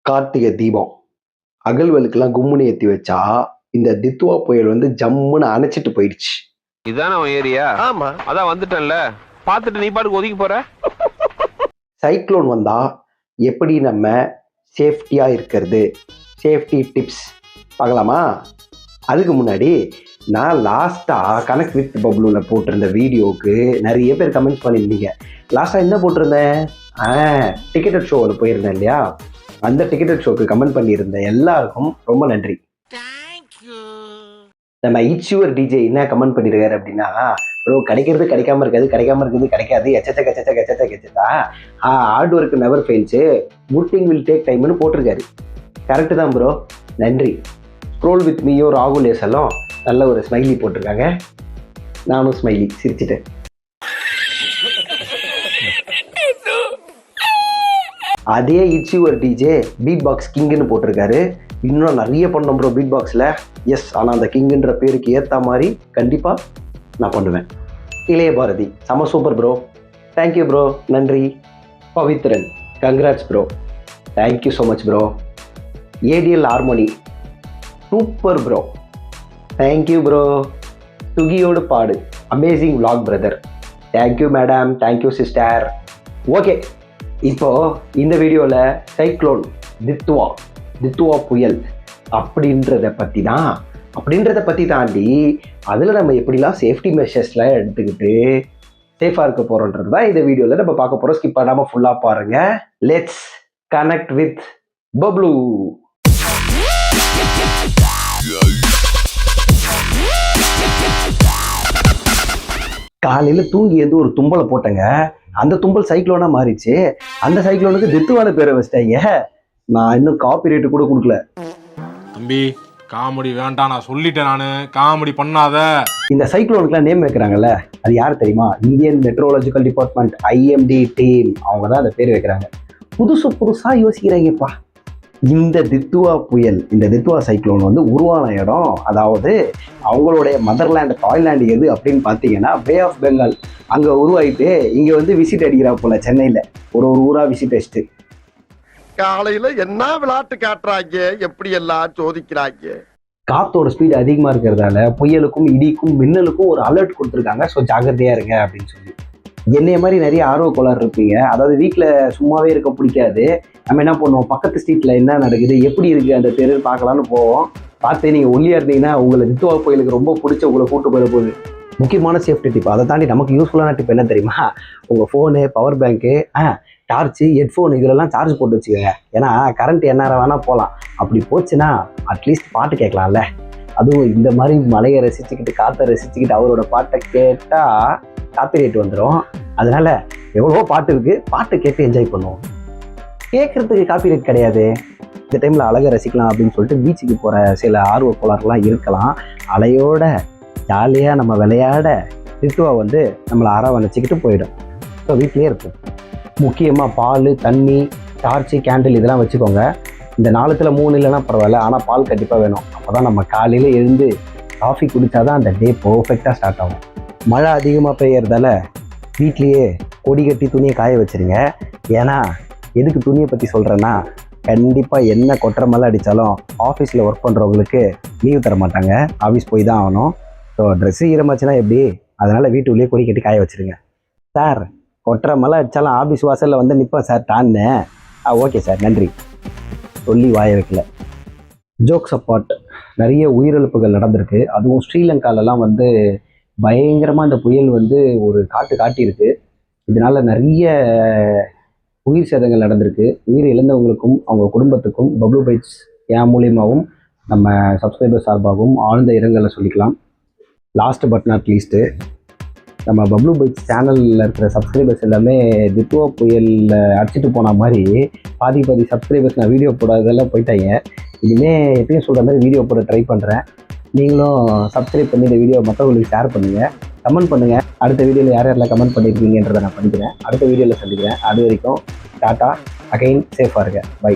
கார்த்திகை தீபம் அகல்வெளுக்கெல்லாம் கும்முனி ஏற்றி வச்சா இந்த தித்துவா புயல் வந்து ஜம்முன்னு அணைச்சிட்டு போயிடுச்சு. இதான அவன் ஏரியா? ஆமா, அதான் வந்துட்டேன்ல, பார்த்துட்டு நீ பாட்டுக்கு ஒதுக்கி போற. சைக்ளோன் வந்தா எப்படி நம்ம சேஃப்டியா இருக்கிறது, சேஃப்டி டிப்ஸ் பார்க்கலாமா? அதுக்கு முன்னாடி நான் லாஸ்டா கனெக்ட் வித் பப்ளூல போட்டிருந்த வீடியோவுக்கு நிறைய பேர் கமெண்ட்ஸ் பண்ணியிருந்தீங்க. லாஸ்டா என்ன போட்டிருந்தேன்? டிக்கெட்டட் ஷோவில் போயிருந்தேன் இல்லையா, அந்த டிக்கெட்டட் ஷோக்கு கமெண்ட் பண்ணியிருந்த எல்லாருக்கும் ரொம்ப நன்றி. நம்ம இட்ஸுவர் டிஜே என்ன கமெண்ட் பண்ணிருக்காரு அப்படின்னா, ப்ரோ கிடைக்கிறது கிடைக்காம இருக்காது, கிடைக்காம இருக்குது கிடைக்காது, எச்சச்சா hard work never fails, good thing will take டைம்னு போட்டிருக்காரு. கரெக்டு தான் ப்ரோ, நன்றி. ஸ்க்ரோல் வித் மீயோ ராகுல் எல்லாம் நல்ல ஒரு ஸ்மைலி போட்டிருக்காங்க. நானும் ஸ்மைலி சிரிச்சிட்டேன். அதே இட்ஸுவர் டிஜே பீட் பாக்ஸ் கிங்குன்னு போட்டிருக்காரு. இன்னும் நிறைய பண்ணோம் ப்ரோ பீட் பாக்ஸில். எஸ், ஆனால் அந்த கிங்குன்ற பேருக்கு ஏற்ற மாதிரி கண்டிப்பாக நான் பண்ணுவேன். இளைய பாரதி செம சூப்பர் ப்ரோ, தேங்க்யூ ப்ரோ, நன்றி. Pavithran congrats bro, thank you so much bro. A D L harmony super bro, thank you bro. சுகியோடு பாடு amazing vlog brother, thank you madam, thank you sister. Okay, இப்போ இந்த வீடியோவில் சைக்ளோன் தித்துவா புயல் அப்படின்றத பற்றி தாண்டி அதில் நம்ம எப்படிலாம் சேஃப்டி மெஷர்ஸ்லாம் எடுத்துக்கிட்டு சேஃபாக இருக்க போகிறோன்றது தான் இந்த வீடியோவில் நம்ம பார்க்க போகிறோம். ஸ்கிப் பண்ணாமல் ஃபுல்லாக பாருங்கள். Let's connect with Bablu. காலையில் தூங்கி எது ஒரு தும்பலை போட்டேங்க, அந்த தும்பல் சைக்ளோனா மாறிச்சு. அந்த சைக்ளோனுக்கு தித்துவான பேரை வச்சிட்டாங்க. நான் இன்னும் காப்பி ரேட்டு கூட கொடுக்கல. தம்பி காமெடி வேண்டாம், நான் சொல்லிட்டேன், நான் காமெடி பண்ணாத. இந்த சைக்ளோனுக்குலாம் நேம் வைக்கிறாங்கல்ல, அது யார் தெரியுமா? Indian meteorological department IMD team, அவங்க தான் அந்த பேர் வைக்கிறாங்க. புதுசாக யோசிக்கிறாங்கப்பா. இந்த தித்துவா புயல், இந்த தித்துவா சைக்ளோன் வந்து உருவான இடம், அதாவது அவங்களுடைய மதர்லேண்ட் தாய்லாண்டு எது அப்படின்னு பார்த்தீங்கன்னா பே ஆஃப் பெங்கால். அங்கே உருவாயிட்டு இங்கே வந்து விசிட் அடிக்கிறா போல. சென்னையில் ஒரு ஊராக விசிட் அடிச்சுட்டு காலையில் என்ன விளையாட்டு காட்டுறாங்க, எப்படி எல்லாம் சோதிக்கிறாங்க. காத்தோட ஸ்பீடு அதிகமாக இருக்கிறதால புயலுக்கும் இடிக்கும் மின்னலுக்கும் ஒரு அலர்ட் கொடுத்துருக்காங்க. ஸோ ஜாகிரதையாக இருங்க அப்படின்னு சொல்லி. என்னைய மாதிரி நிறைய ஆர்வ கோளாறு இருப்பீங்க, அதாவது வீட்டில் சும்மாவே இருக்க பிடிக்காது. நம்ம என்ன பண்ணுவோம், பக்கத்து ஸ்ட்ரீட்டில் என்ன நடக்குது, எப்படி இருக்குது அந்த தெரு பார்க்கலான்னு போவோம். பார்த்து நீங்கள் ஒல்லியாக இருந்தீங்கன்னா உங்களை தித்துவா புயலுக்கு ரொம்ப பிடிச்ச உங்களை கூட்டு போயிட போகுது. முக்கியமான சேஃப்டி டிப், அதை தாண்டி நமக்கு யூஸ்ஃபுல்லான டிப் என்ன தெரியுமா? உங்கள் ஃபோனு, பவர் பேங்க்கு, டார்ச்சு, ஹெட்ஃபோன் இதிலெல்லாம் சார்ஜ் போட்டு வச்சுக்கோங்க. ஏன்னா கரண்ட் என்ன வேணால் போகலாம். அப்படி போச்சுன்னா அட்லீஸ்ட் பாட்டு கேட்கலாம்ல. அதுவும் இந்த மாதிரி மலையை ரசிச்சுக்கிட்டு காற்றை ரசிச்சுக்கிட்டு அவரோட பாட்டை கேட்டால் காப்பி ரேட் வந்துடும். அதனால எவ்வளவோ பாட்டு இருக்குது, பாட்டை கேட்டு என்ஜாய் பண்ணுவோம். கேட்குறதுக்கு காப்பி ரேட் கிடையாது. இந்த டைமில் அழகை ரசிக்கலாம் அப்படின்னு சொல்லிட்டு பீச்சுக்கு போகிற சில ஆர்வ கோளாறுலாம் இருக்கலாம். அலையோட ஜாலியாக நம்ம விளையாட தித்துவா வந்து நம்மளை அரவணைச்சிக்கிட்டு போயிடும். ஸோ வீட்லேயே இருக்கும். முக்கியமாக பால், தண்ணி, டார்ச்சு, கேண்டில் இதெல்லாம் வச்சுக்கோங்க. இந்த 4த்துல 3 இல்லைன்னா பரவாயில்ல, ஆனால் பால் கண்டிப்பாக வேணும். அப்போ தான் நம்ம காலையில் எழுந்து காஃபி குடித்தாதான் அந்த டே பர்ஃபெக்டாக ஸ்டார்ட் ஆகும். மழை அதிகமாக பெய்யறதால வீட்லேயே கொடி கட்டி துணியை காய வச்சுருங்க. ஏன்னா எதுக்கு துணியை பற்றி சொல்கிறேன்னா, கண்டிப்பாக என்ன கொட்டுற மழை அடித்தாலும் ஆஃபீஸில் ஒர்க் பண்ணுறவங்களுக்கு லீவ் தர மாட்டாங்க, ஆஃபீஸ் போய் தான் ஆகணும். ஸோ ட்ரெஸ்ஸு ஈரமாச்சுன்னா எப்படி, அதனால் வீட்டுக்குள்ளேயே கொடி கட்டி காய வச்சுருங்க. சார் கொட்டுற மழை அடித்தாலும் ஆஃபீஸ் வாசலில் வந்து நிற்பேன் சார் டான்னு. ஓகே சார், நன்றி சொல்லி வாய வைக்கல. ஜோக்ஸ் அப்பார்ட், நிறைய உயிரிழப்புகள் நடந்திருக்கு. அதுவும் ஸ்ரீலங்காலெலாம் வந்து பயங்கரமாக இந்த புயல் வந்து ஒரு காட்டியிருக்கு. இதனால் நிறைய உயிர் சேதங்கள் நடந்திருக்கு. உயிர் இழந்தவங்களுக்கும் அவங்க குடும்பத்துக்கும் பப்ளூ பைட்ஸ் என் மூலியமாகவும் நம்ம சப்ஸ்கிரைபர் சார்பாகவும் ஆழ்ந்த இரங்கலை சொல்லிக்கலாம். லாஸ்ட் பட் நாட் லீஸ்ட்டு, நம்ம பப்ளூ பைட்ஸ் சேனலில் இருக்கிற சப்ஸ்கிரைபர்ஸ் எல்லாமே தித்துவா புயலில் அடிச்சுட்டு போன மாதிரி பாதி சப்ஸ்கிரைபர்ஸ் நான் வீடியோ போடாதெல்லாம் போயிட்டாங்க. இனிமேல் எப்பயும் சொல்கிற மாதிரி வீடியோ போட ட்ரை பண்ணுறேன். நீங்களும் சப்ஸ்கிரைப் பண்ணி இந்த வீடியோ மற்றவங்களுக்கு ஷேர் பண்ணுங்கள், கமெண்ட் பண்ணுங்கள். அடுத்த வீடியோவில் யாரெல்லாம் கமெண்ட் பண்ணியிருக்கீங்கன்றதை நான் படிக்கிறேன். அடுத்த வீடியோவில் சந்திக்கிறேன். அது வரைக்கும் டாட்டா, அகைன் சேஃபாக இருங்க, பை.